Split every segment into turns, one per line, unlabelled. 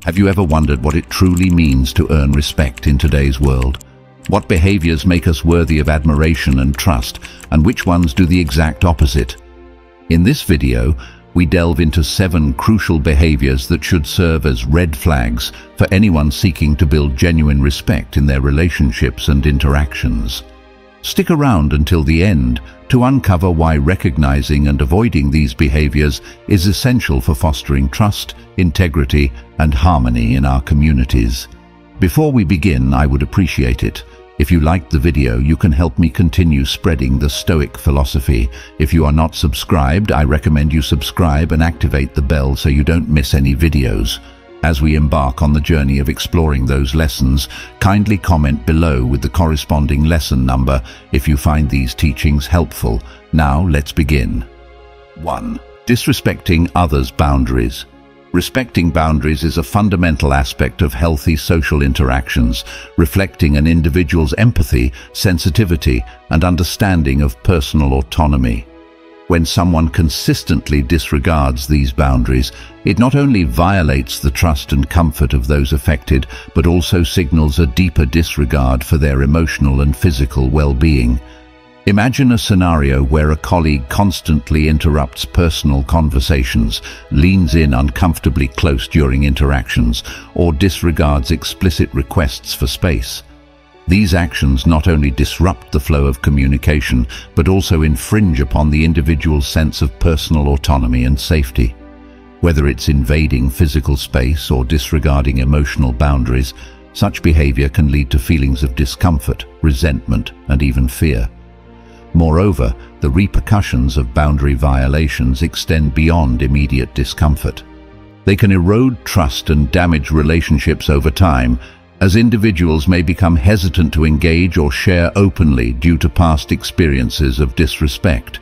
Have you ever wondered what it truly means to earn respect in today's world? What behaviors make us worthy of admiration and trust, and which ones do the exact opposite? In this video, we delve into 7 crucial behaviors that should serve as red flags for anyone seeking to build genuine respect in their relationships and interactions. Stick around until the end to uncover why recognizing and avoiding these behaviors is essential for fostering trust, integrity, and harmony in our communities. Before we begin, I would appreciate it if you liked the video. You can help me continue spreading the Stoic philosophy. If you are not subscribed, I recommend you subscribe and activate the bell so you don't miss any videos. As we embark on the journey of exploring those lessons, kindly comment below with the corresponding lesson number if you find these teachings helpful. Now, let's begin. 1. Disrespecting others' boundaries. Respecting boundaries is a fundamental aspect of healthy social interactions, reflecting an individual's empathy, sensitivity, and understanding of personal autonomy. When someone consistently disregards these boundaries, it not only violates the trust and comfort of those affected, but also signals a deeper disregard for their emotional and physical well-being. Imagine a scenario where a colleague constantly interrupts personal conversations, leans in uncomfortably close during interactions, or disregards explicit requests for space. These actions not only disrupt the flow of communication, but also infringe upon the individual's sense of personal autonomy and safety. Whether it's invading physical space or disregarding emotional boundaries, such behavior can lead to feelings of discomfort, resentment, and even fear. Moreover, the repercussions of boundary violations extend beyond immediate discomfort. They can erode trust and damage relationships over time, as individuals may become hesitant to engage or share openly due to past experiences of disrespect.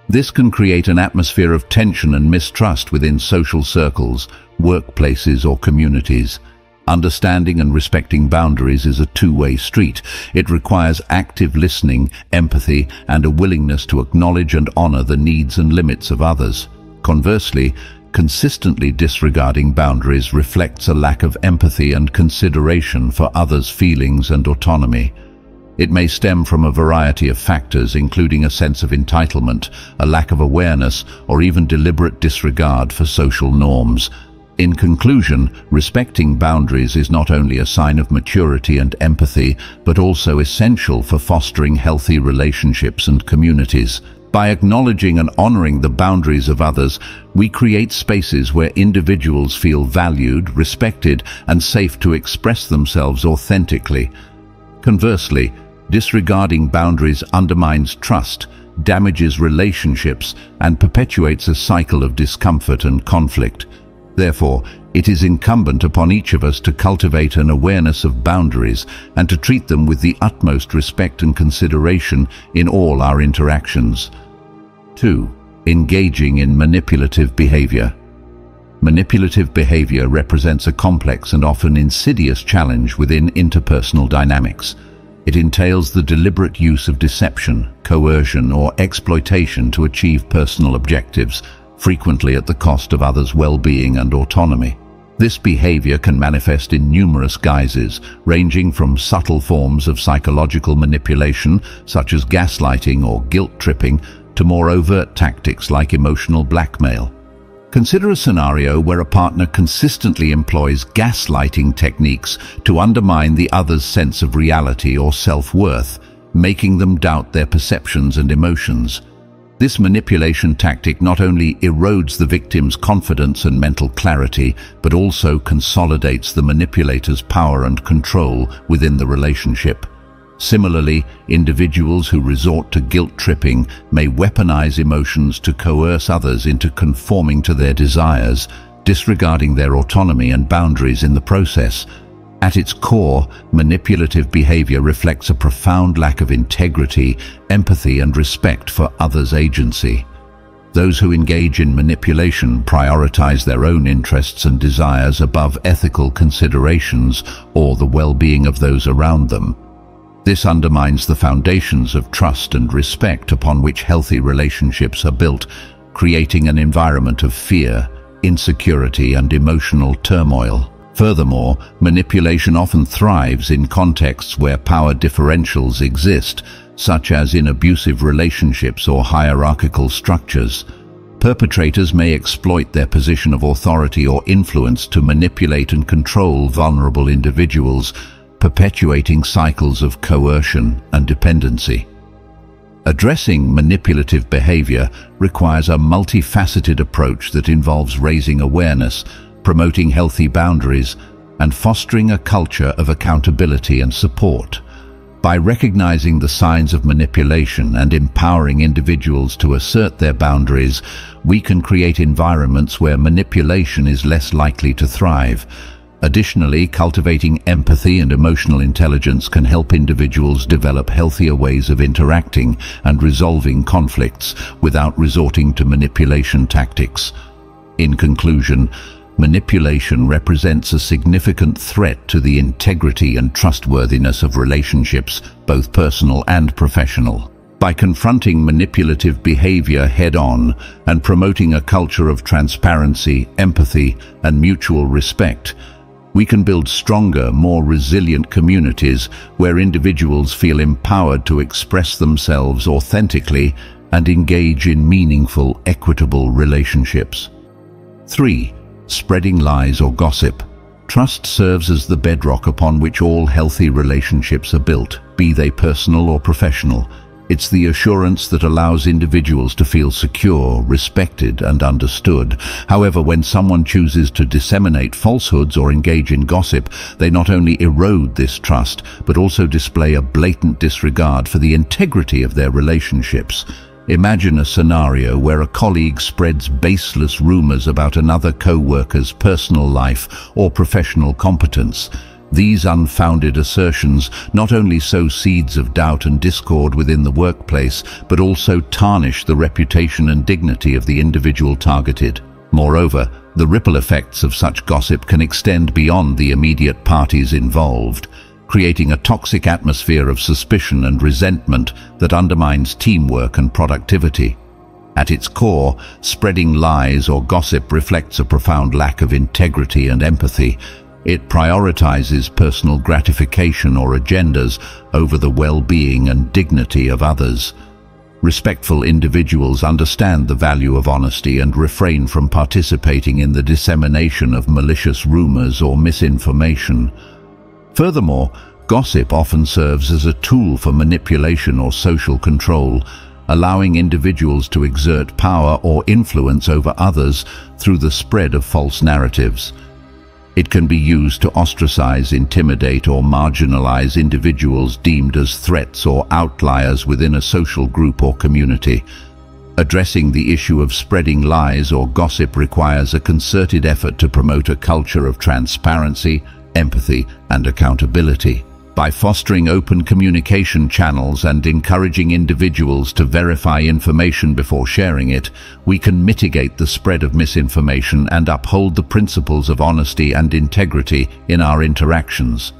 This can create an atmosphere of tension and mistrust within social circles, workplaces, or communities. Understanding and respecting boundaries is a two-way street. It requires active listening, empathy, and a willingness to acknowledge and honor the needs and limits of others. Conversely, consistently disregarding boundaries reflects a lack of empathy and consideration for others' feelings and autonomy. It may stem from a variety of factors, including a sense of entitlement, a lack of awareness, or even deliberate disregard for social norms. In conclusion, respecting boundaries is not only a sign of maturity and empathy, but also essential for fostering healthy relationships and communities. By acknowledging and honoring the boundaries of others, we create spaces where individuals feel valued, respected, and safe to express themselves authentically. Conversely, disregarding boundaries undermines trust, damages relationships, and perpetuates a cycle of discomfort and conflict. Therefore, it is incumbent upon each of us to cultivate an awareness of boundaries and to treat them with the utmost respect and consideration in all our interactions. 2. Engaging in manipulative behavior. Manipulative behavior represents a complex and often insidious challenge within interpersonal dynamics. It entails the deliberate use of deception, coercion, or exploitation to achieve personal objectives, frequently at the cost of others' well-being and autonomy. This behavior can manifest in numerous guises, ranging from subtle forms of psychological manipulation, such as gaslighting or guilt-tripping, to more overt tactics like emotional blackmail. Consider a scenario where a partner consistently employs gaslighting techniques to undermine the other's sense of reality or self-worth, making them doubt their perceptions and emotions. This manipulation tactic not only erodes the victim's confidence and mental clarity, but also consolidates the manipulator's power and control within the relationship. Similarly, individuals who resort to guilt-tripping may weaponize emotions to coerce others into conforming to their desires, disregarding their autonomy and boundaries in the process. At its core, manipulative behavior reflects a profound lack of integrity, empathy, and respect for others' agency. Those who engage in manipulation prioritize their own interests and desires above ethical considerations or the well-being of those around them. This undermines the foundations of trust and respect upon which healthy relationships are built, creating an environment of fear, insecurity, and emotional turmoil. Furthermore, manipulation often thrives in contexts where power differentials exist, such as in abusive relationships or hierarchical structures. Perpetrators may exploit their position of authority or influence to manipulate and control vulnerable individuals, perpetuating cycles of coercion and dependency. Addressing manipulative behavior requires a multifaceted approach that involves raising awareness, promoting healthy boundaries, and fostering a culture of accountability and support. By recognizing the signs of manipulation and empowering individuals to assert their boundaries, we can create environments where manipulation is less likely to thrive. Additionally, cultivating empathy and emotional intelligence can help individuals develop healthier ways of interacting and resolving conflicts without resorting to manipulation tactics. In conclusion, manipulation represents a significant threat to the integrity and trustworthiness of relationships, both personal and professional. By confronting manipulative behavior head-on and promoting a culture of transparency, empathy, and mutual respect, we can build stronger, more resilient communities where individuals feel empowered to express themselves authentically and engage in meaningful, equitable relationships. 3. Spreading lies or gossip. Trust serves as the bedrock upon which all healthy relationships are built, be they personal or professional. It's the assurance that allows individuals to feel secure, respected, and understood. However, when someone chooses to disseminate falsehoods or engage in gossip, they not only erode this trust, but also display a blatant disregard for the integrity of their relationships. Imagine a scenario where a colleague spreads baseless rumors about another co-worker's personal life or professional competence. These unfounded assertions not only sow seeds of doubt and discord within the workplace, but also tarnish the reputation and dignity of the individual targeted. Moreover, the ripple effects of such gossip can extend beyond the immediate parties involved, creating a toxic atmosphere of suspicion and resentment that undermines teamwork and productivity. At its core, spreading lies or gossip reflects a profound lack of integrity and empathy. It prioritizes personal gratification or agendas over the well-being and dignity of others. Respectful individuals understand the value of honesty and refrain from participating in the dissemination of malicious rumors or misinformation. Furthermore, gossip often serves as a tool for manipulation or social control, allowing individuals to exert power or influence over others through the spread of false narratives. It can be used to ostracize, intimidate, or marginalize individuals deemed as threats or outliers within a social group or community. Addressing the issue of spreading lies or gossip requires a concerted effort to promote a culture of transparency, empathy, and accountability. By fostering open communication channels and encouraging individuals to verify information before sharing it, we can mitigate the spread of misinformation and uphold the principles of honesty and integrity in our interactions.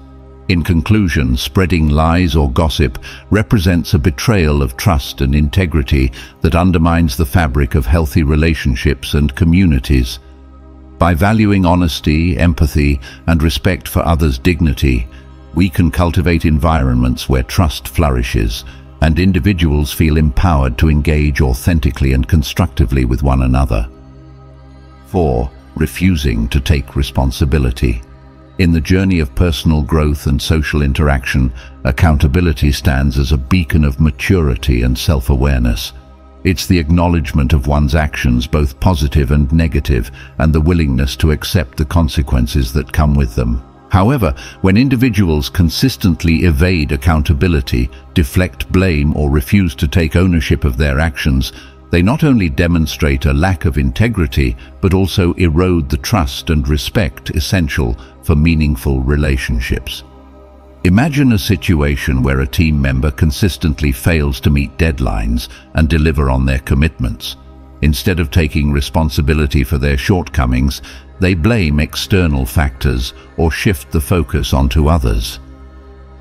In conclusion, spreading lies or gossip represents a betrayal of trust and integrity that undermines the fabric of healthy relationships and communities. By valuing honesty, empathy, and respect for others' dignity, we can cultivate environments where trust flourishes and individuals feel empowered to engage authentically and constructively with one another. 4. Refusing to take responsibility. In the journey of personal growth and social interaction, accountability stands as a beacon of maturity and self-awareness. It's the acknowledgement of one's actions, both positive and negative, and the willingness to accept the consequences that come with them. However, when individuals consistently evade accountability, deflect blame, or refuse to take ownership of their actions, they not only demonstrate a lack of integrity, but also erode the trust and respect essential for meaningful relationships. Imagine a situation where a team member consistently fails to meet deadlines and deliver on their commitments. Instead of taking responsibility for their shortcomings, they blame external factors or shift the focus onto others.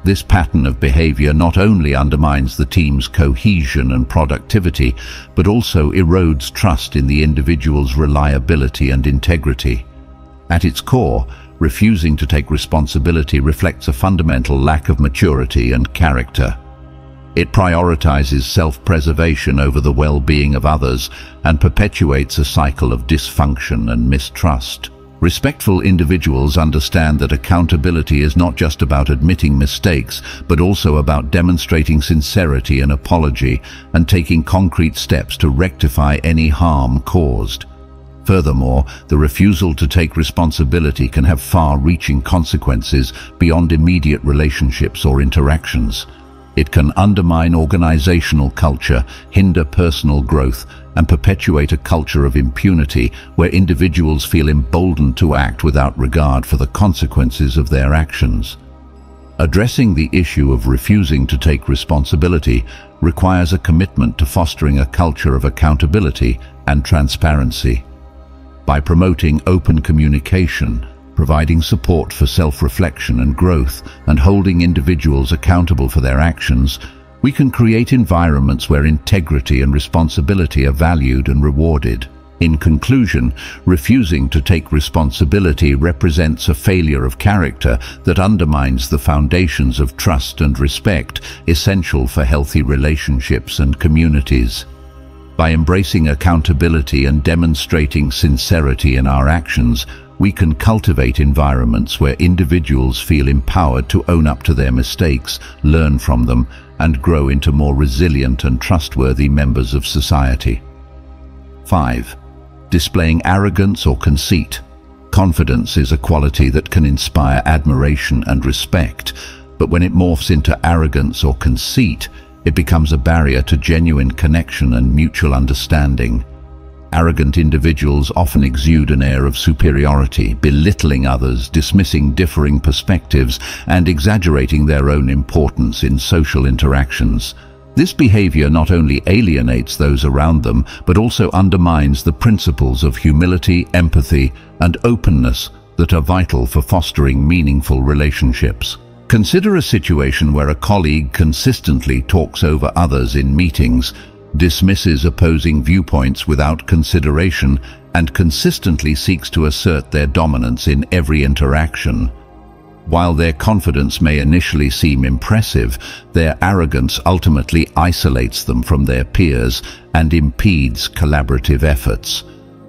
This pattern of behavior not only undermines the team's cohesion and productivity, but also erodes trust in the individual's reliability and integrity. At its core, refusing to take responsibility reflects a fundamental lack of maturity and character. It prioritizes self-preservation over the well-being of others and perpetuates a cycle of dysfunction and mistrust. Respectful individuals understand that accountability is not just about admitting mistakes, but also about demonstrating sincerity and apology and taking concrete steps to rectify any harm caused. Furthermore, the refusal to take responsibility can have far-reaching consequences beyond immediate relationships or interactions. It can undermine organizational culture, hinder personal growth, and perpetuate a culture of impunity where individuals feel emboldened to act without regard for the consequences of their actions. Addressing the issue of refusing to take responsibility requires a commitment to fostering a culture of accountability and transparency. By promoting open communication, providing support for self-reflection and growth, and holding individuals accountable for their actions, we can create environments where integrity and responsibility are valued and rewarded. In conclusion, refusing to take responsibility represents a failure of character that undermines the foundations of trust and respect essential for healthy relationships and communities. By embracing accountability and demonstrating sincerity in our actions, we can cultivate environments where individuals feel empowered to own up to their mistakes, learn from them, and grow into more resilient and trustworthy members of society. 5. Displaying arrogance or conceit. Confidence is a quality that can inspire admiration and respect, but when it morphs into arrogance or conceit, it becomes a barrier to genuine connection and mutual understanding. Arrogant individuals often exude an air of superiority, belittling others, dismissing differing perspectives, and exaggerating their own importance in social interactions. This behavior not only alienates those around them, but also undermines the principles of humility, empathy, and openness that are vital for fostering meaningful relationships. Consider a situation where a colleague consistently talks over others in meetings, dismisses opposing viewpoints without consideration, and consistently seeks to assert their dominance in every interaction. While their confidence may initially seem impressive, their arrogance ultimately isolates them from their peers and impedes collaborative efforts.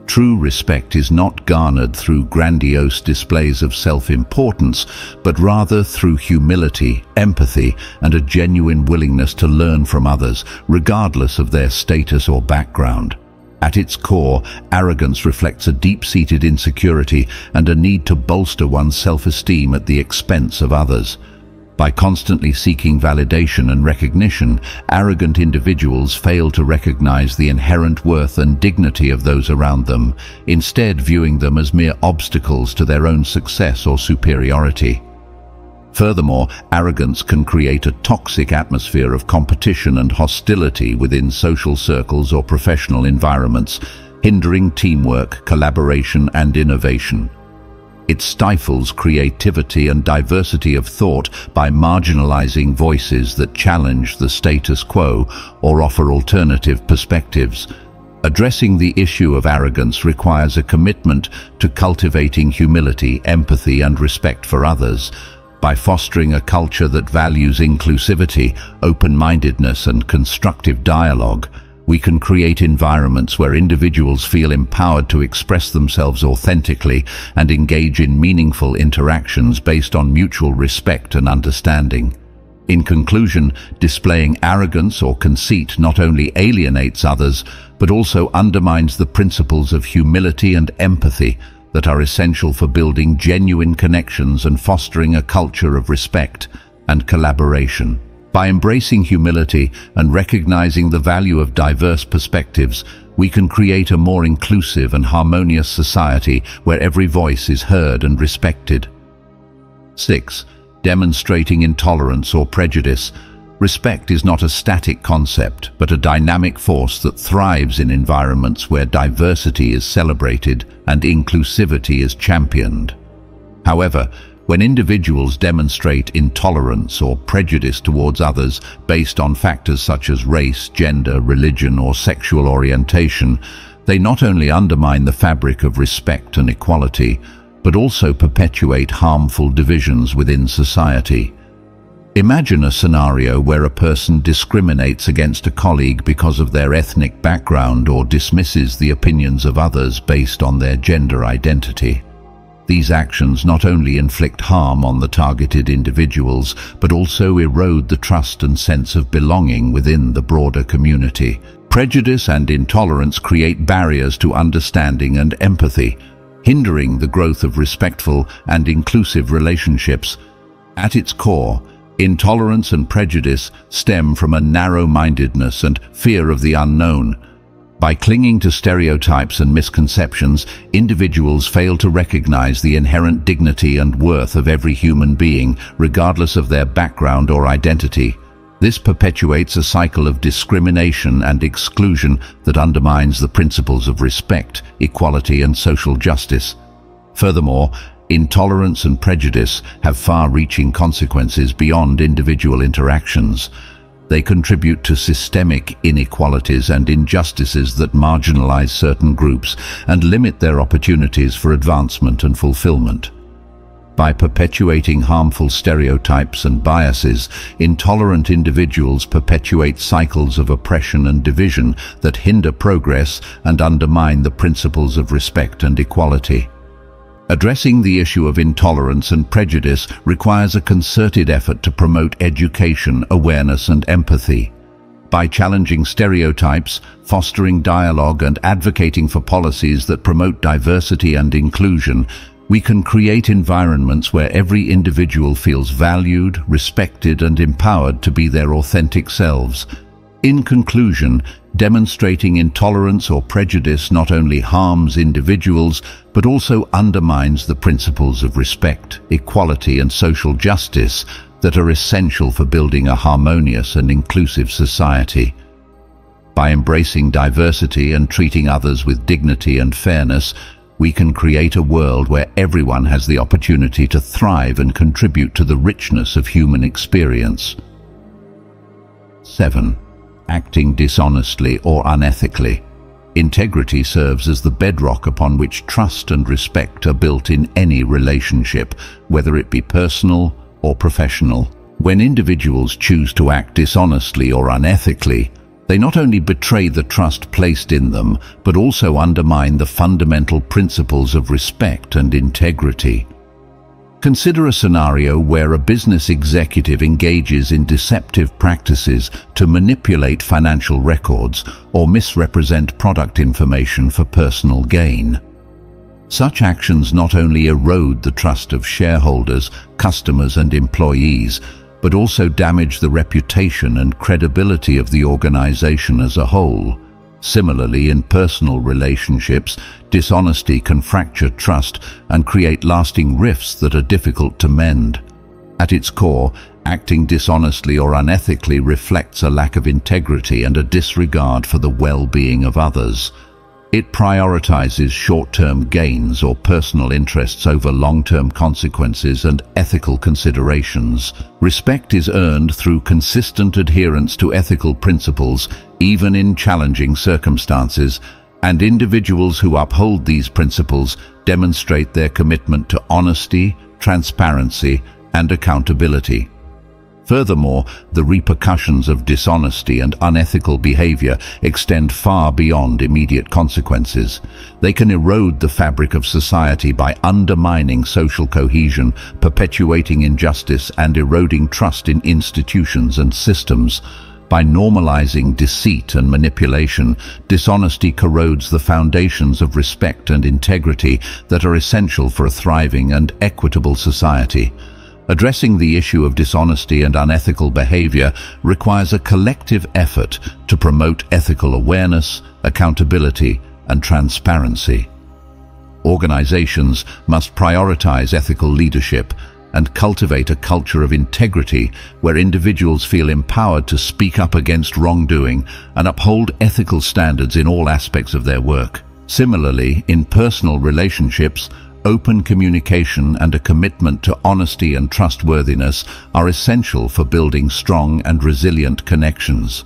True respect is not garnered through grandiose displays of self-importance, but rather through humility, empathy, and a genuine willingness to learn from others, regardless of their status or background. At its core, arrogance reflects a deep-seated insecurity and a need to bolster one's self-esteem at the expense of others. By constantly seeking validation and recognition, arrogant individuals fail to recognize the inherent worth and dignity of those around them, instead viewing them as mere obstacles to their own success or superiority. Furthermore, arrogance can create a toxic atmosphere of competition and hostility within social circles or professional environments, hindering teamwork, collaboration, and innovation. It stifles creativity and diversity of thought by marginalizing voices that challenge the status quo or offer alternative perspectives. Addressing the issue of arrogance requires a commitment to cultivating humility, empathy, and respect for others. By fostering a culture that values inclusivity, open-mindedness, and constructive dialogue, we can create environments where individuals feel empowered to express themselves authentically and engage in meaningful interactions based on mutual respect and understanding. In conclusion, displaying arrogance or conceit not only alienates others, but also undermines the principles of humility and empathy that are essential for building genuine connections and fostering a culture of respect and collaboration. By embracing humility and recognizing the value of diverse perspectives, we can create a more inclusive and harmonious society where every voice is heard and respected. 6. Demonstrating intolerance or prejudice. Respect is not a static concept, but a dynamic force that thrives in environments where diversity is celebrated and inclusivity is championed. However, when individuals demonstrate intolerance or prejudice towards others based on factors such as race, gender, religion, or sexual orientation, they not only undermine the fabric of respect and equality, but also perpetuate harmful divisions within society. Imagine a scenario where a person discriminates against a colleague because of their ethnic background or dismisses the opinions of others based on their gender identity. These actions not only inflict harm on the targeted individuals, but also erode the trust and sense of belonging within the broader community. Prejudice and intolerance create barriers to understanding and empathy, hindering the growth of respectful and inclusive relationships. At its core, intolerance and prejudice stem from a narrow-mindedness and fear of the unknown. By clinging to stereotypes and misconceptions, individuals fail to recognize the inherent dignity and worth of every human being, regardless of their background or identity. This perpetuates a cycle of discrimination and exclusion that undermines the principles of respect, equality, and social justice. Furthermore, intolerance and prejudice have far-reaching consequences beyond individual interactions. They contribute to systemic inequalities and injustices that marginalize certain groups and limit their opportunities for advancement and fulfillment. By perpetuating harmful stereotypes and biases, intolerant individuals perpetuate cycles of oppression and division that hinder progress and undermine the principles of respect and equality. Addressing the issue of intolerance and prejudice requires a concerted effort to promote education, awareness, and empathy. By challenging stereotypes, fostering dialogue, and advocating for policies that promote diversity and inclusion, we can create environments where every individual feels valued, respected, and empowered to be their authentic selves. In conclusion, demonstrating intolerance or prejudice not only harms individuals, but also undermines the principles of respect, equality, and social justice that are essential for building a harmonious and inclusive society. By embracing diversity and treating others with dignity and fairness, we can create a world where everyone has the opportunity to thrive and contribute to the richness of human experience. 7. Acting dishonestly or unethically. Integrity serves as the bedrock upon which trust and respect are built in any relationship, whether it be personal or professional. When individuals choose to act dishonestly or unethically, they not only betray the trust placed in them, but also undermine the fundamental principles of respect and integrity. Consider a scenario where a business executive engages in deceptive practices to manipulate financial records or misrepresent product information for personal gain. Such actions not only erode the trust of shareholders, customers, and employees, but also damage the reputation and credibility of the organization as a whole. Similarly, in personal relationships, dishonesty can fracture trust and create lasting rifts that are difficult to mend. At its core, acting dishonestly or unethically reflects a lack of integrity and a disregard for the well-being of others. It prioritizes short-term gains or personal interests over long-term consequences and ethical considerations. Respect is earned through consistent adherence to ethical principles, even in challenging circumstances, and individuals who uphold these principles demonstrate their commitment to honesty, transparency, and accountability. Furthermore, the repercussions of dishonesty and unethical behavior extend far beyond immediate consequences. They can erode the fabric of society by undermining social cohesion, perpetuating injustice, and eroding trust in institutions and systems. By normalizing deceit and manipulation, dishonesty corrodes the foundations of respect and integrity that are essential for a thriving and equitable society. Addressing the issue of dishonesty and unethical behavior requires a collective effort to promote ethical awareness, accountability, and transparency. Organizations must prioritize ethical leadership and cultivate a culture of integrity where individuals feel empowered to speak up against wrongdoing and uphold ethical standards in all aspects of their work. Similarly, in personal relationships, open communication and a commitment to honesty and trustworthiness are essential for building strong and resilient connections.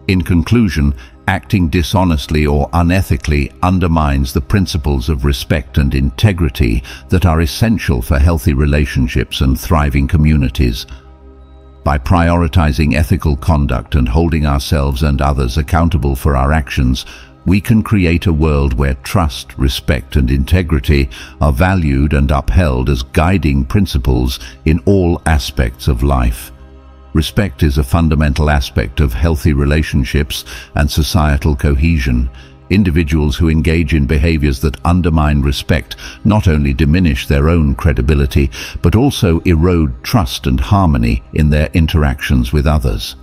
In conclusion, acting dishonestly or unethically undermines the principles of respect and integrity that are essential for healthy relationships and thriving communities. By prioritizing ethical conduct and holding ourselves and others accountable for our actions, we can create a world where trust, respect, and integrity are valued and upheld as guiding principles in all aspects of life. Respect is a fundamental aspect of healthy relationships and societal cohesion. Individuals who engage in behaviors that undermine respect not only diminish their own credibility, but also erode trust and harmony in their interactions with others.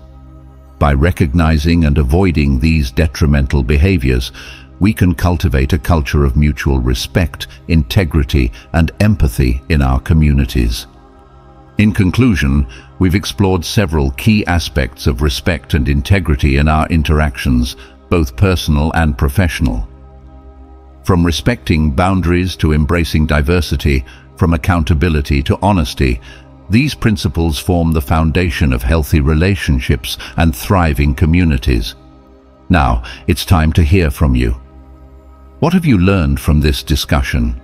By recognizing and avoiding these detrimental behaviors, we can cultivate a culture of mutual respect, integrity, and empathy in our communities. In conclusion, we've explored several key aspects of respect and integrity in our interactions, both personal and professional. From respecting boundaries to embracing diversity, from accountability to honesty, these principles form the foundation of healthy relationships and thriving communities. Now, it's time to hear from you. What have you learned from this discussion?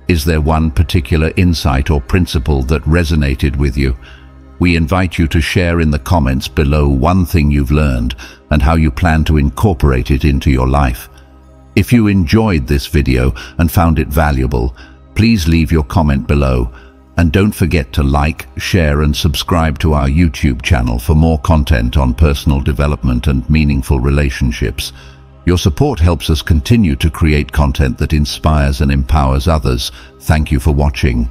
Is there one particular insight or principle that resonated with you? We invite you to share in the comments below one thing you've learned and how you plan to incorporate it into your life. If you enjoyed this video and found it valuable, please leave your comment below. And don't forget to like, share, and subscribe to our YouTube channel for more content on personal development and meaningful relationships. Your support helps us continue to create content that inspires and empowers others. Thank you for watching.